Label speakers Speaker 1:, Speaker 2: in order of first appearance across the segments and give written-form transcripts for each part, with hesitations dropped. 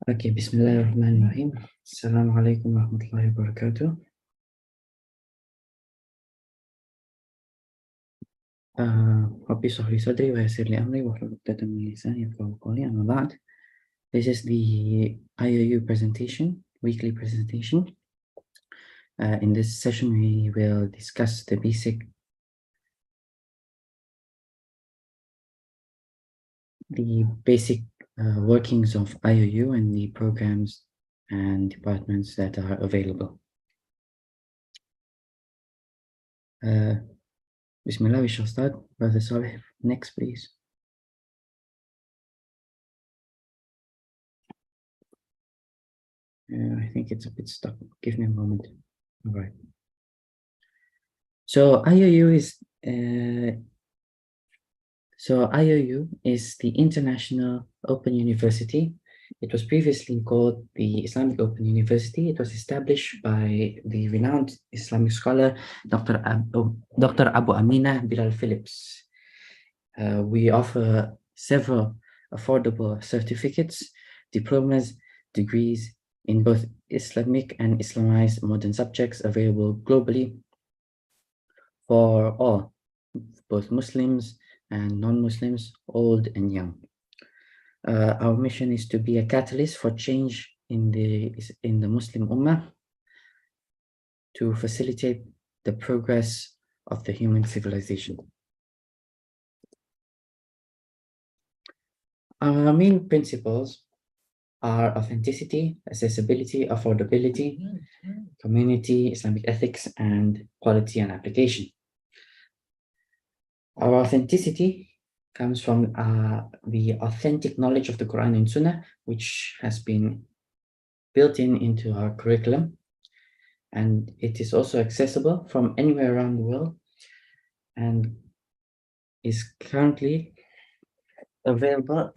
Speaker 1: Okay, Bismillahirrahmanirrahim. Assalamu alaikum warahmatullahi wabarakatuh. Rabbi shrah sadri wa yassir li amri wahlul 'uqdatam min lisani yafqahu qawli. Amma ba'd. This is the IOU presentation, weekly presentation. In this session, we will discuss the basic workings of IOU and the programs and departments that are available. Bismillah, we shall start. Brother Saleh, next, please. I think it's a bit stuck. Give me a moment. All right. So IOU is the International Open University. It was previously called the Islamic Open University. It was established by the renowned Islamic scholar, Dr. Abu Amina Bilal Phillips. We offer several affordable certificates, diplomas, degrees in both Islamic and Islamized modern subjects available globally for all, both Muslims and non-Muslims, old and young. Our mission is to be a catalyst for change in the Muslim Ummah to facilitate the progress of the human civilization. Our main principles are authenticity, accessibility, affordability, community, Islamic ethics, and quality and application. Our authenticity comes from the authentic knowledge of the Quran and Sunnah, which has been built into our curriculum, and it is also accessible from anywhere around the world and is currently available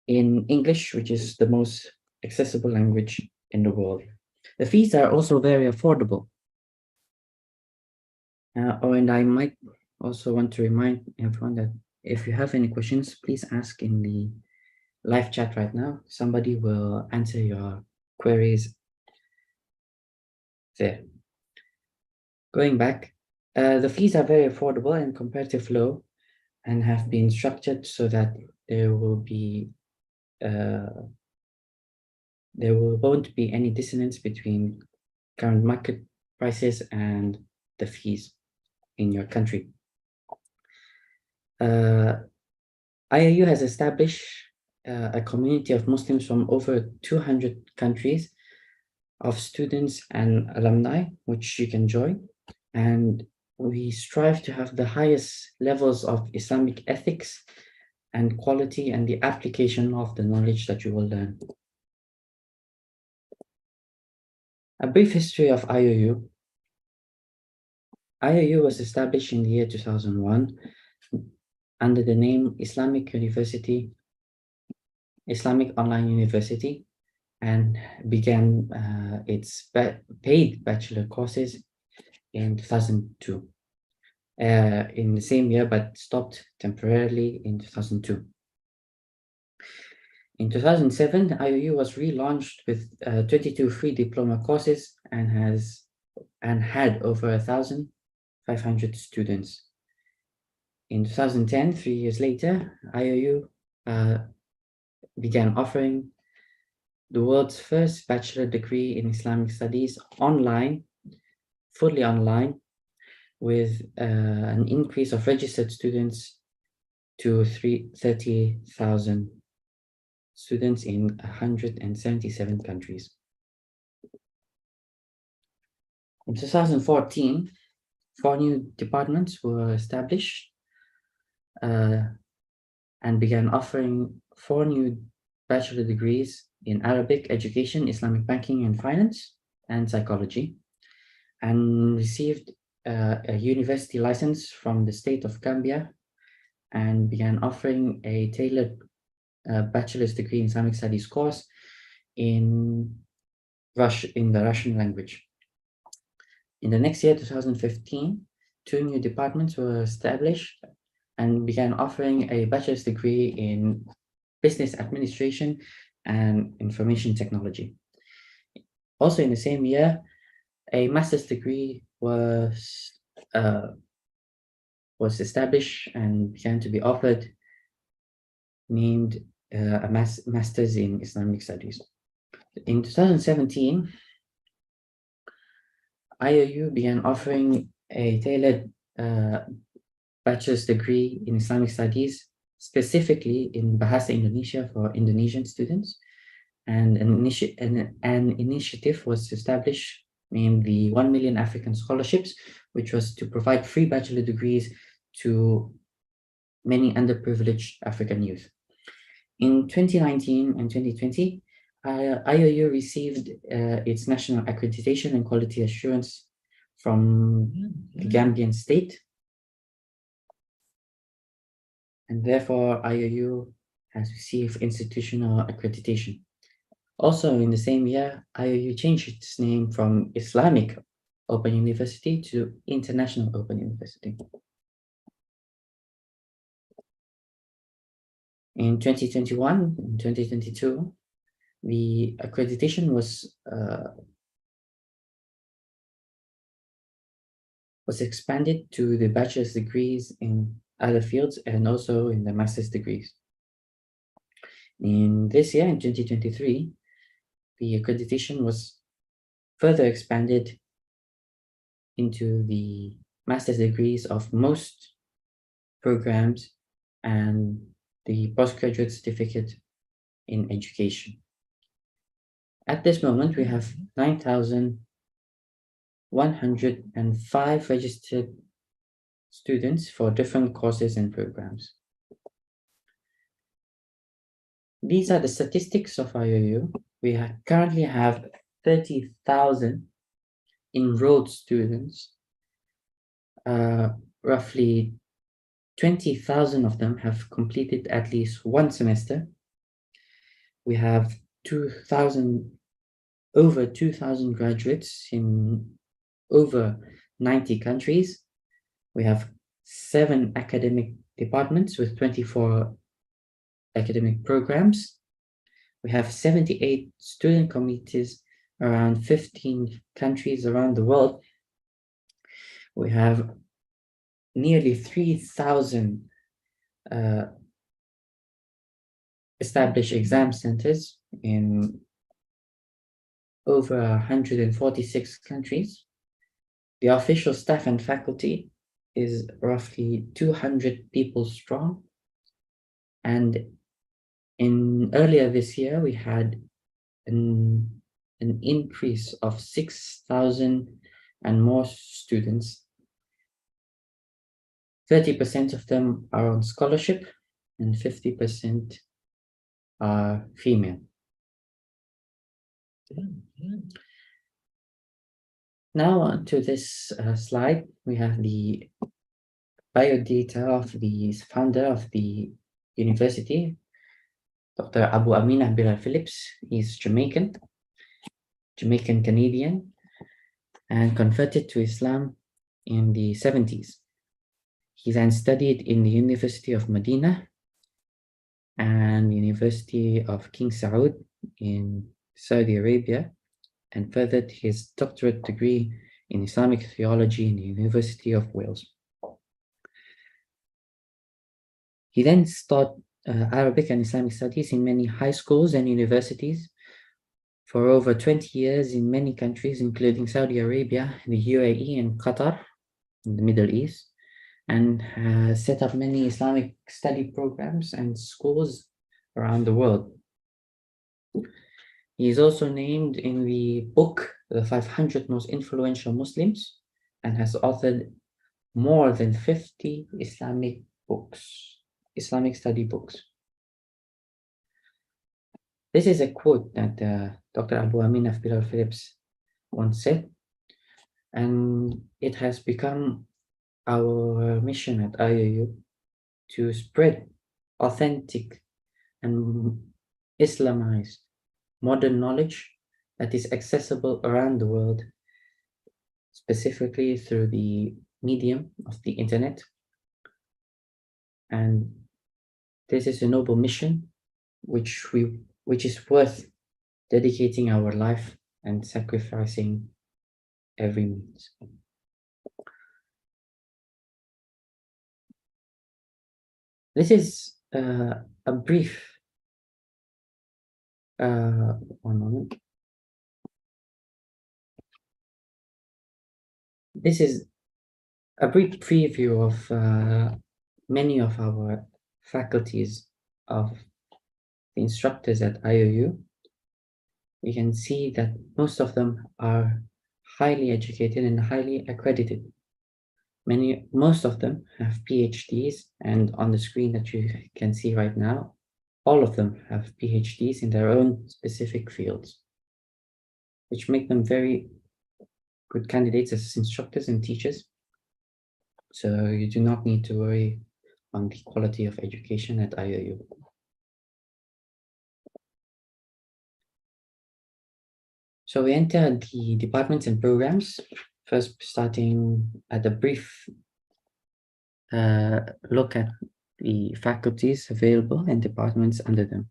Speaker 1: in English, which is the most accessible language in the world. The fees are also very affordable. And I might also want to remind everyone that if you have any questions, please ask in the live chat right now. Somebody will answer your queries there. Going back, the fees are very affordable and comparative low and have been structured so that there won't be any dissonance between current market prices and the fees in your country. IOU has established a community of Muslims from over 200 countries of students and alumni, which you can join. And we strive to have the highest levels of Islamic ethics and quality and the application of the knowledge that you will learn. A brief history of IOU. IOU was established in the year 2001 under the name Islamic Online University, and began its paid bachelor courses in 2002. In the same year, but stopped temporarily in 2002. In 2007, IOU was relaunched with 22 free diploma courses and had over 1,500 students. In 2010, 3 years later, IOU began offering the world's first bachelor degree in Islamic studies online, fully online, with an increase of registered students to 30,000 students in 177 countries. In 2014, 4 new departments were established and began offering 4 new bachelor degrees in Arabic education, Islamic banking and finance, and psychology, and received a university license from the state of Gambia and began offering a tailored bachelor's degree in Islamic studies course in the Russian language. In the next year, 2015, 2 new departments were established and began offering a bachelor's degree in business administration, and information technology. Also in the same year, a master's degree was established and began to be offered, named a master's in Islamic studies. In 2017, IOU began offering a tailored bachelor's degree in Islamic studies, specifically in Bahasa Indonesia for Indonesian students. And an initiative was established named the 1 Million African Scholarships, which was to provide free bachelor degrees to many underprivileged African youth. In 2019 and 2020, IOU received its national accreditation and quality assurance from the Gambian state, and therefore IOU has received institutional accreditation. Also in the same year, IOU changed its name from Islamic Open University to International Open University. In 2021 and 2022, the accreditation was expanded to the bachelor's degrees in other fields and also in the master's degrees. In this year, in 2023, the accreditation was further expanded into the master's degrees of most programs and the postgraduate certificate in education. At this moment, we have 9,105 registered students for different courses and programs. These are the statistics of IOU. We currently have 30,000 enrolled students. Roughly 20,000 of them have completed at least one semester. We have over 2,000 graduates in over 90 countries. We have 7 academic departments with 24 academic programs. We have 78 student committees around 15 countries around the world. We have nearly 3,000 established exam centers in over 146 countries. The official staff and faculty is roughly 200 people strong. And earlier this year, we had an increase of 6,000 and more students. 30% of them are on scholarship and 50% are female. Now on to this slide, we have the biodata of the founder of the university, Dr. Abu Aminah Bilal Phillips. He's Jamaican Canadian, and converted to Islam in the 70s. He then studied in the University of Medina and University of King Saud in Saudi Arabia, and furthered his doctorate degree in Islamic theology in the University of Wales. He then taught Arabic and Islamic studies in many high schools and universities for over 20 years in many countries, including Saudi Arabia, the UAE, and Qatar in the Middle East, and has set up many Islamic study programs and schools around the world. He is also named in the book, The 500 Most Influential Muslims, and has authored more than 50 Islamic study books. This is a quote that Dr. Abu Aminah Bilal Phillips once said, and it has become our mission at IOU to spread authentic and Islamized modern knowledge that is accessible around the world, specifically through the medium of the internet. And this is a noble mission which is worth dedicating our life and sacrificing every means. This is a brief, one moment. This is a brief preview of many of our faculties of the instructors at IOU. We can see that most of them are highly educated and highly accredited. Most of them have PhDs, and on the screen that you can see right now, all of them have PhDs in their own specific fields, which make them very good candidates as instructors and teachers. So you do not need to worry on the quality of education at IOU. So we enter the departments and programs, first starting at a brief look at the faculties available and departments under them.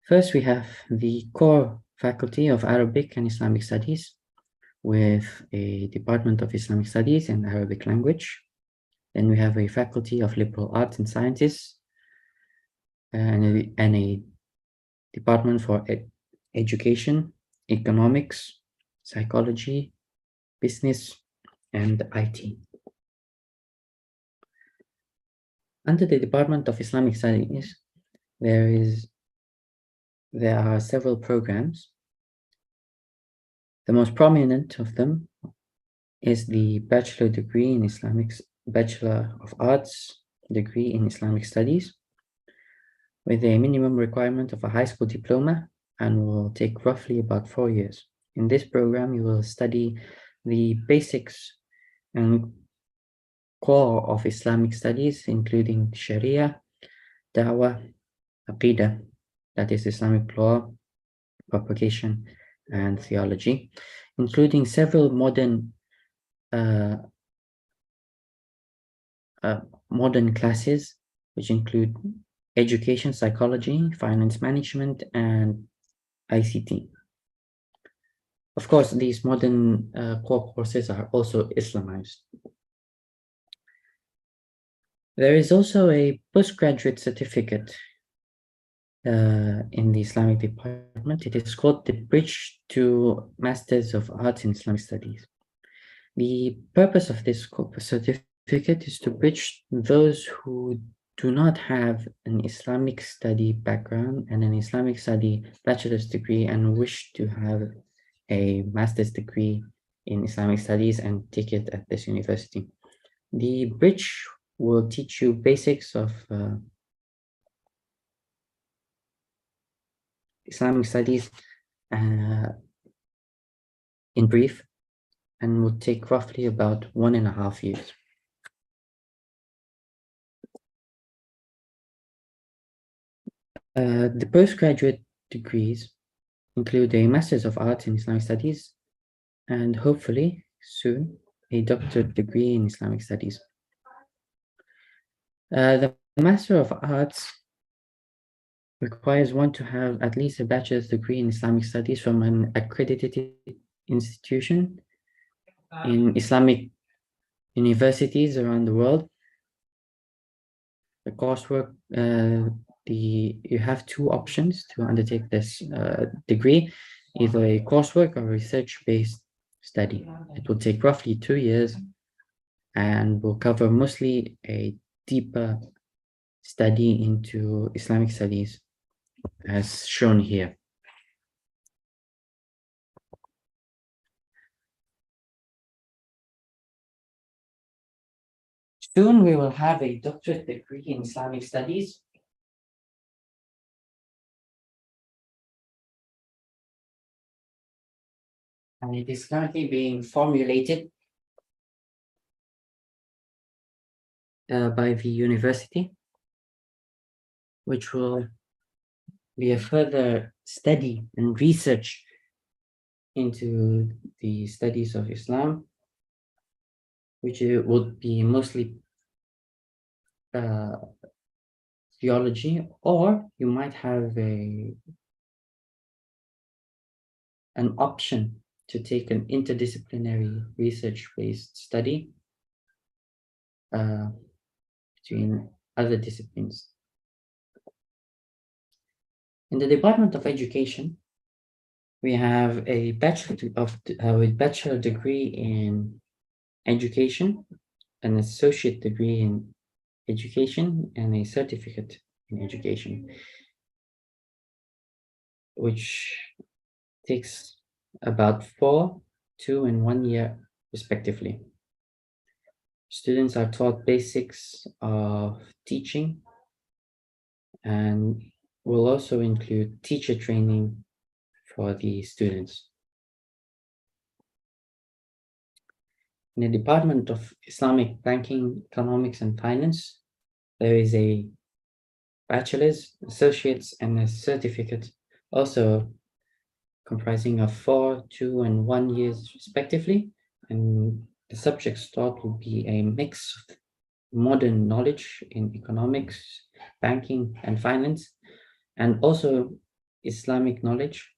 Speaker 1: First, we have the core faculty of Arabic and Islamic Studies with a Department of Islamic Studies and Arabic language. Then we have a faculty of Liberal Arts and Sciences and a Department for Education, Economics, Psychology, Business, and IT. Under the Department of Islamic Studies, there are several programs. The most prominent of them is the Bachelor of Arts degree in Islamic Studies, with a minimum requirement of a high school diploma and will take roughly about 4 years. In this program, you will study the basics and core of Islamic studies, including Sharia, Dawah, Aqidah, that is Islamic law, propagation, and theology, including several modern classes, which include education, psychology, finance management, and ICT. Of course, these modern core courses are also Islamized. There is also a postgraduate certificate in the Islamic department. It is called the Bridge to Masters of Arts in Islamic Studies. The purpose of this certificate is to bridge those who do not have an Islamic study background and an Islamic study bachelor's degree and wish to have a master's degree in Islamic studies and take it at this university. The bridge will teach you basics of Islamic studies in brief, and will take roughly about 1.5 years. The postgraduate degrees include a Master's of Arts in Islamic Studies and hopefully soon a doctorate degree in Islamic Studies. The Master of Arts requires one to have at least a bachelor's degree in Islamic Studies from an accredited institution in Islamic universities around the world. The coursework, you have two options to undertake this degree, either a coursework or research-based study. It will take roughly 2 years and will cover mostly a deeper study into Islamic studies, as shown here. Soon we will have a doctorate degree in Islamic studies. And it is currently being formulated by the university, which will be a further study and research into the studies of Islam, which would be mostly theology, or you might have an option to take an interdisciplinary research-based study uh, between other disciplines. In the Department of Education, we have a bachelor degree in education, an associate degree in education, and a certificate in education, which takes about 4, 2, and 1 year respectively. Students are taught basics of teaching and will also include teacher training for the students. In the Department of Islamic Banking, Economics, and Finance, there is a bachelor's, associate's, and a certificate, also comprising of 4, 2, and 1 years respectively. And the subjects taught will be a mix of modern knowledge in economics, banking, and finance, and also Islamic knowledge,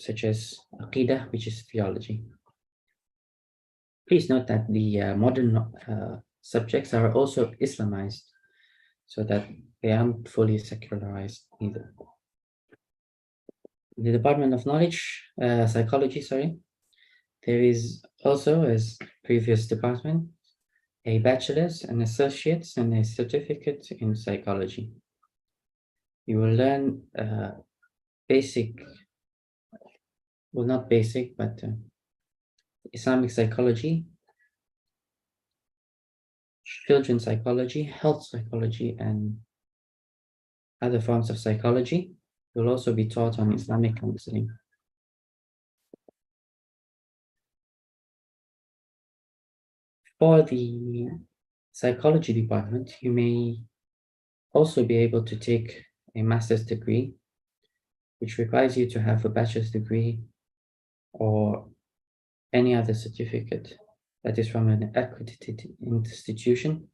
Speaker 1: such as Aqidah, which is theology. Please note that the modern subjects are also Islamized, so that they aren't fully secularized either. In the Department of Psychology, there is also, as previous department, a bachelor's, an associate's, and a certificate in psychology. You will learn not basic, but Islamic psychology, children's psychology, health psychology, and other forms of psychology. You'll also be taught on Islamic counseling. For the psychology department, you may also be able to take a master's degree, which requires you to have a bachelor's degree or any other certificate that is from an accredited institution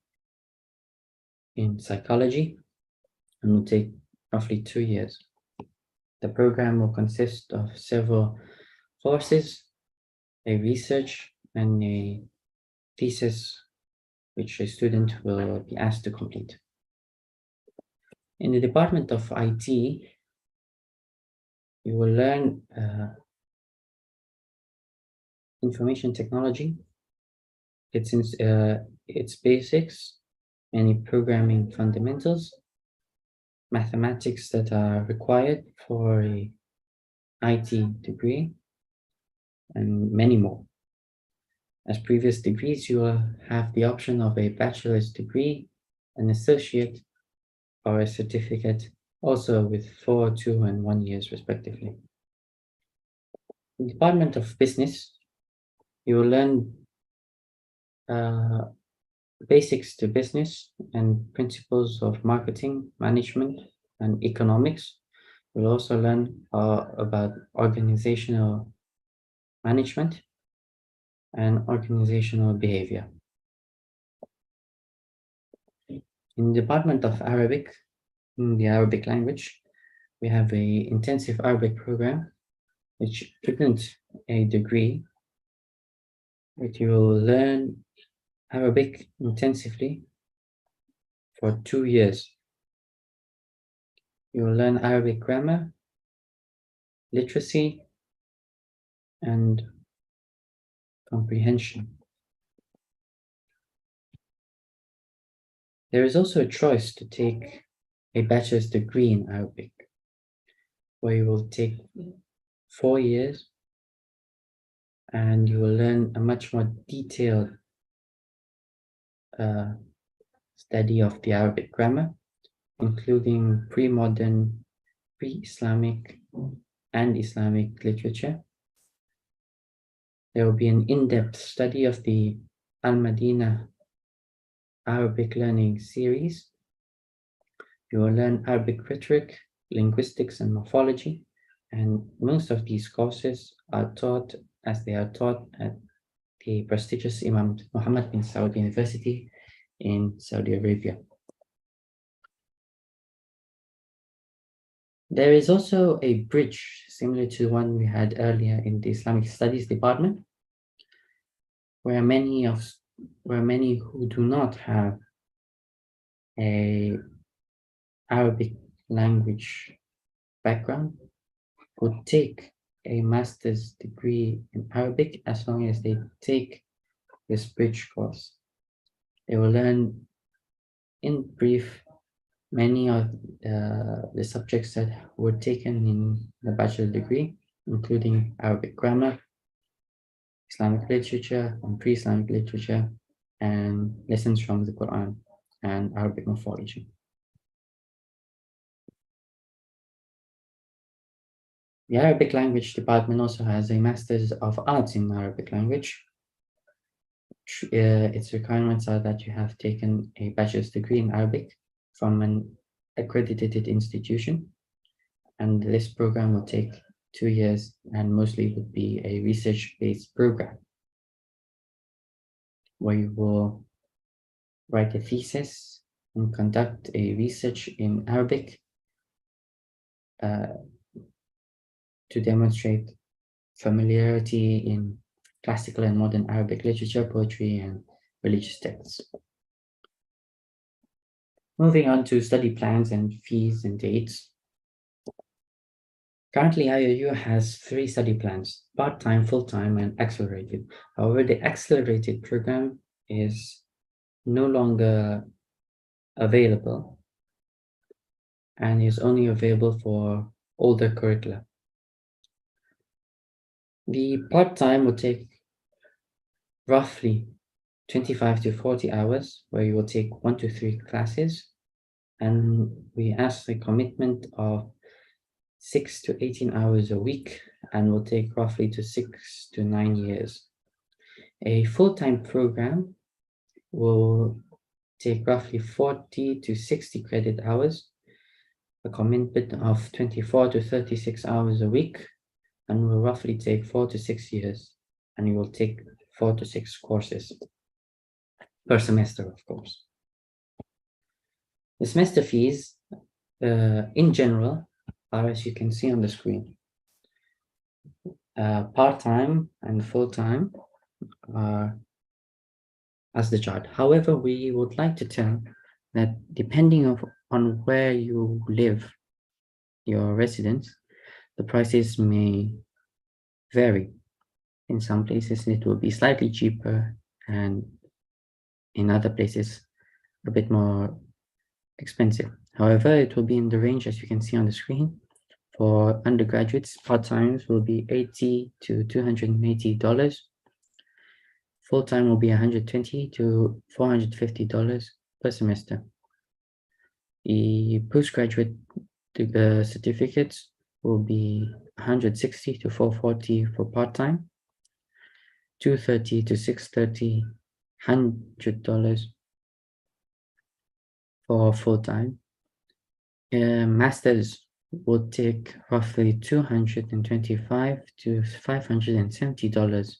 Speaker 1: in psychology, and will take roughly 2 years. The program will consist of several courses, a research, and a thesis, which a student will be asked to complete. In the Department of IT, you will learn information technology, its basics, any programming fundamentals, mathematics that are required for a IT degree, and many more. As previous degrees, you will have the option of a bachelor's degree, an associate, or a certificate, also with 4, 2, and 1 years respectively. In the Department of Business, you will learn basics to business and principles of marketing, management, and economics. You'll also learn about organizational management and organizational behavior. In the Department of Arabic, in the Arabic language, we have an intensive Arabic program, which isn't a degree, but you will learn Arabic intensively for 2 years. You will learn Arabic grammar, literacy, and comprehension. There is also a choice to take a bachelor's degree in Arabic, where you will take 4 years and you will learn a much more detailed study of the Arabic grammar, including pre-modern, pre-Islamic, and Islamic literature. There will be an in-depth study of the Al-Madinah Arabic Learning Series. You will learn Arabic rhetoric, linguistics, and morphology, and most of these courses are taught as they are taught at the prestigious Imam Muhammad bin Saud University in Saudi Arabia. There is also a bridge similar to the one we had earlier in the Islamic Studies department, where many who do not have a Arabic language background would take a master's degree in Arabic as long as they take this bridge course. They will learn in brief many of the subjects that were taken in the bachelor degree, including Arabic grammar, Islamic literature and pre-Islamic literature, and lessons from the Quran and Arabic morphology. The Arabic language department also has a Master's of Arts in Arabic language. Its requirements are that you have taken a bachelor's degree in Arabic from an accredited institution, and this program will take 2 years and mostly would be a research-based program where you will write a thesis and conduct a research in Arabic to demonstrate familiarity in classical and modern Arabic literature, poetry, and religious texts. Moving on to study plans and fees and dates. Currently, IOU has 3 study plans: part-time, full-time, and accelerated. However, the accelerated program is no longer available and is only available for older curricula. The part-time will take roughly 25 to 40 hours, where you will take 1 to 3 classes, and we ask a commitment of 6 to 18 hours a week, and will take roughly to 6 to 9 years. A full-time program will take roughly 40 to 60 credit hours, a commitment of 24 to 36 hours a week, and will roughly take 4 to 6 years, and you will take 4 to 6 courses per semester, of course. The semester fees, in general, are as you can see on the screen. Part-time and full-time are as the chart. However, we would like to tell that depending on where you live, your residence, the prices may vary. In some places, it will be slightly cheaper, and in other places, a bit more expensive. However, it will be in the range as you can see on the screen. For undergraduates, part-times will be $80 to $280. Full-time will be $120 to $450 per semester. The postgraduate certificates will be $160 to $440 for part-time, $230 to $630, $100 for full-time. Masters will take roughly $225 to $570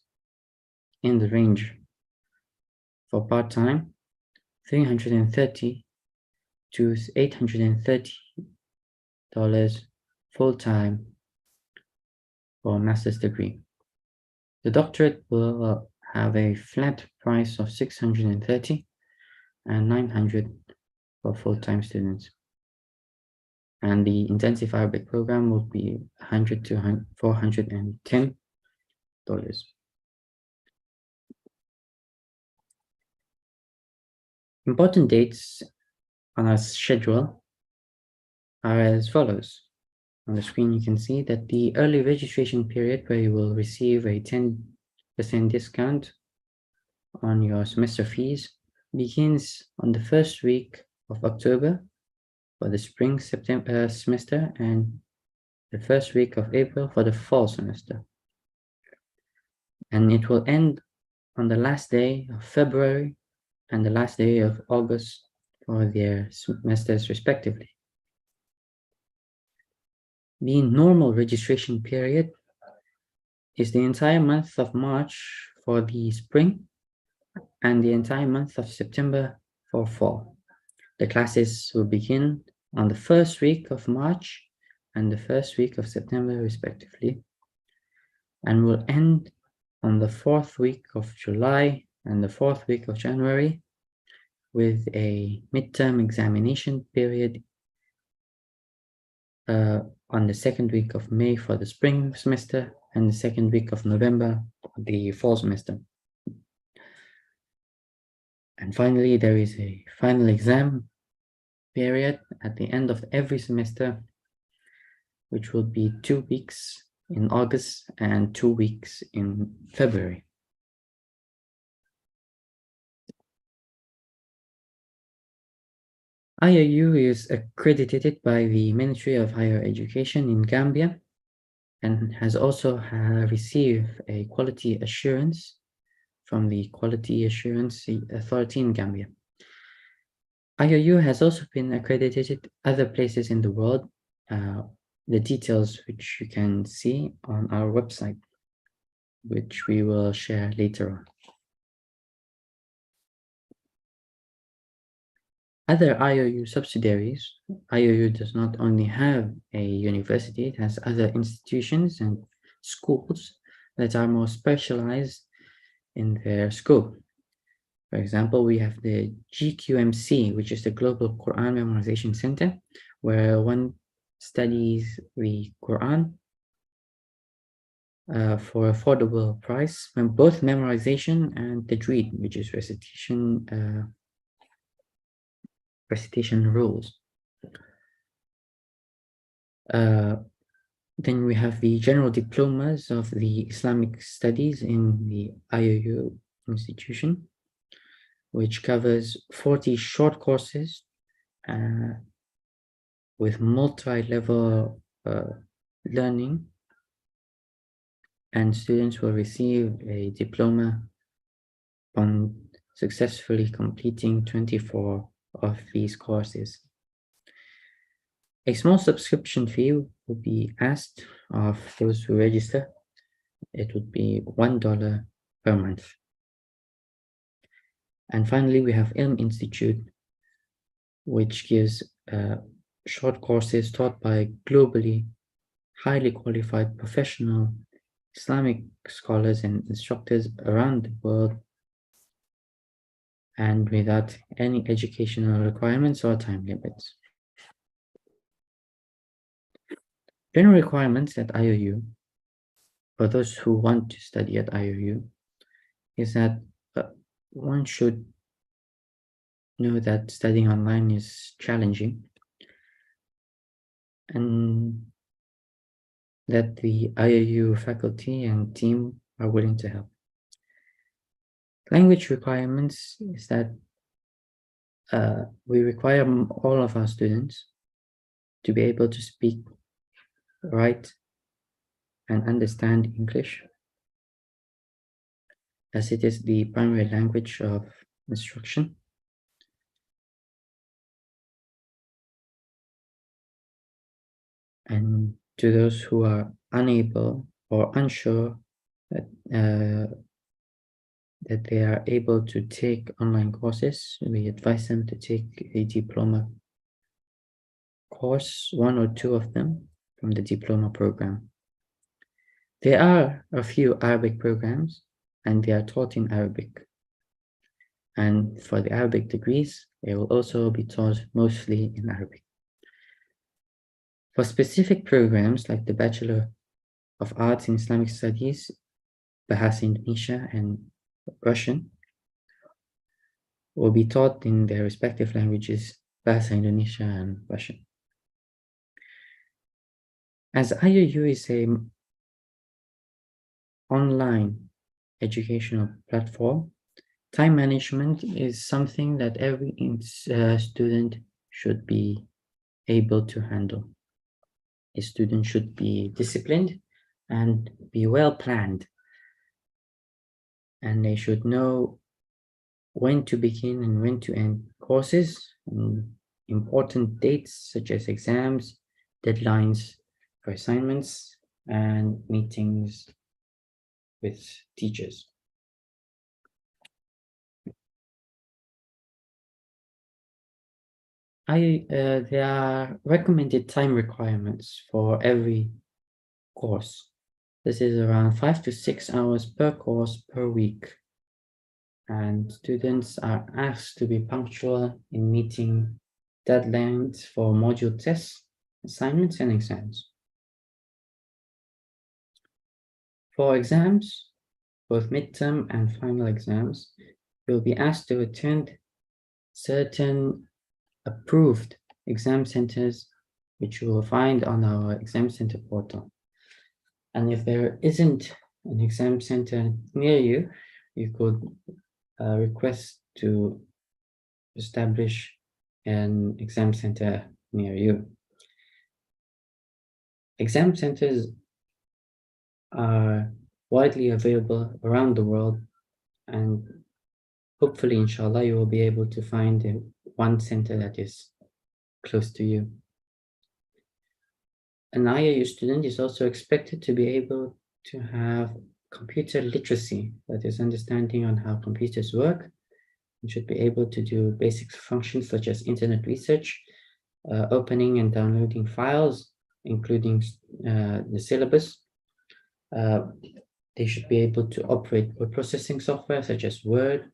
Speaker 1: in the range. For part-time, $330 to $830 full-time for a master's degree. The doctorate will have a flat price of $630 and $900 for full-time students. And the intensive Arabic program will be $100 to $410. Important dates on our schedule are as follows. On the screen, you can see that the early registration period, where you will receive a 10% discount on your semester fees, begins on the first week of October for the spring semester, and the first week of April for the fall semester. And it will end on the last day of February and the last day of August for their semesters respectively. The normal registration period is the entire month of March for the spring and the entire month of September for fall. The classes will begin on the first week of March and the first week of September, respectively, and will end on the fourth week of July and the fourth week of January, with a midterm examination period on the second week of May for the spring semester and the second week of November for the fall semester. And finally, there is a final exam period at the end of every semester, which will be 2 weeks in August and 2 weeks in February. IOU is accredited by the Ministry of Higher Education in Gambia and has also received a quality assurance from the Quality Assurance Authority in Gambia. IOU has also been accredited other places in the world, the details which you can see on our website, which we will share later on. Other IOU subsidiaries, IOU does not only have a university, it has other institutions and schools that are more specialized in their scope. For example, we have the GQMC, which is the Global Quran Memorization Center, where one studies the Quran for affordable price, both memorization and tajweed, which is recitation rules. Then we have the general diplomas of the Islamic studies in the IOU institution, which covers 40 short courses with multi-level learning, and students will receive a diploma on successfully completing 24 of these courses. A small subscription fee will be asked of those who register. It would be $1 per month. And finally, we have Ilm Institute, which gives short courses taught by globally highly qualified professional Islamic scholars and instructors around the world, and without any educational requirements or time limits. General requirements at IOU, for those who want to study at IOU, is that one should know that studying online is challenging, and that the IOU faculty and team are willing to help. Language requirements is that we require all of our students to be able to speak, write, and understand English, as it is the primary language of instruction. And to those who are unable or unsure that they are able to take online courses, we advise them to take a diploma course, 1 or 2 of them, from the diploma program. There are a few Arabic programs, and they are taught in Arabic. And for the Arabic degrees, they will also be taught mostly in Arabic. For specific programs like the Bachelor of Arts in Islamic Studies, Bahasa Indonesia, and Russian, will be taught in their respective languages, Bahasa Indonesia and Russian. As IOU is an online educational platform, time management is something that every student should be able to handle. A student should be disciplined and be well planned, and they should know when to begin and when to end courses, and important dates such as exams, deadlines for assignments, and meetings with teachers. There are recommended time requirements for every course. This is around 5 to 6 hours per course per week. And students are asked to be punctual in meeting deadlines for module tests, assignments, and exams. For exams, both midterm and final exams, you'll be asked to attend certain approved exam centers, which you will find on our exam center portal. And if there isn't an exam center near you, you could request to establish an exam center near you. Exam centers are widely available around the world, and hopefully, inshallah, you will be able to find one center that is close to you. An IOU student is also expected to be able to have computer literacy, that is understanding on how computers work, and should be able to do basic functions such as internet research, opening and downloading files, including the syllabus. They should be able to operate word processing software such as Word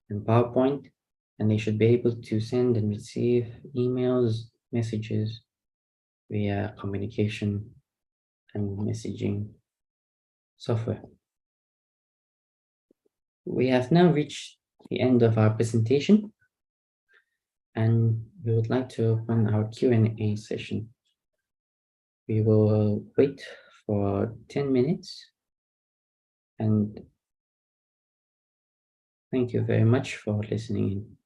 Speaker 1: and PowerPoint, and they should be able to send and receive emails, messages via communication and messaging software. We have now reached the end of our presentation, and we would like to open our Q&A session. We will wait for 10 minutes, and thank you very much for listening in.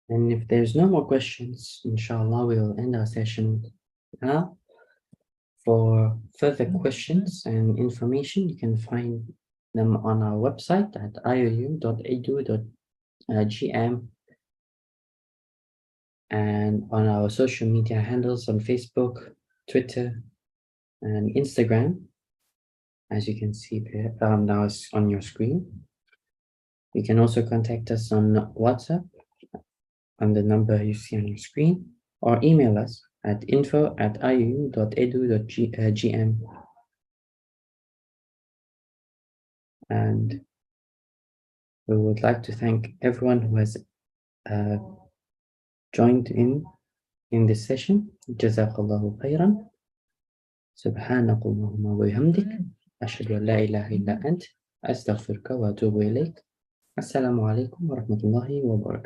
Speaker 1: And if there's no more questions, inshallah, we will end our session now. For further questions and information, you can find them on our website at iou.edu.gm and on our social media handles on Facebook, Twitter, and Instagram, as you can see there now on your screen. You can also contact us on WhatsApp on the number you see on your screen, or email us at info@iou.edu.gm. And we would like to thank everyone who has joined in this session. Jazakallahu khairan. سبحانك اللهم وبحمدك أشهد أن لا إله إلا أنت أستغفرك وأتوب إليك. السلام عليكم ورحمة الله وبركاته.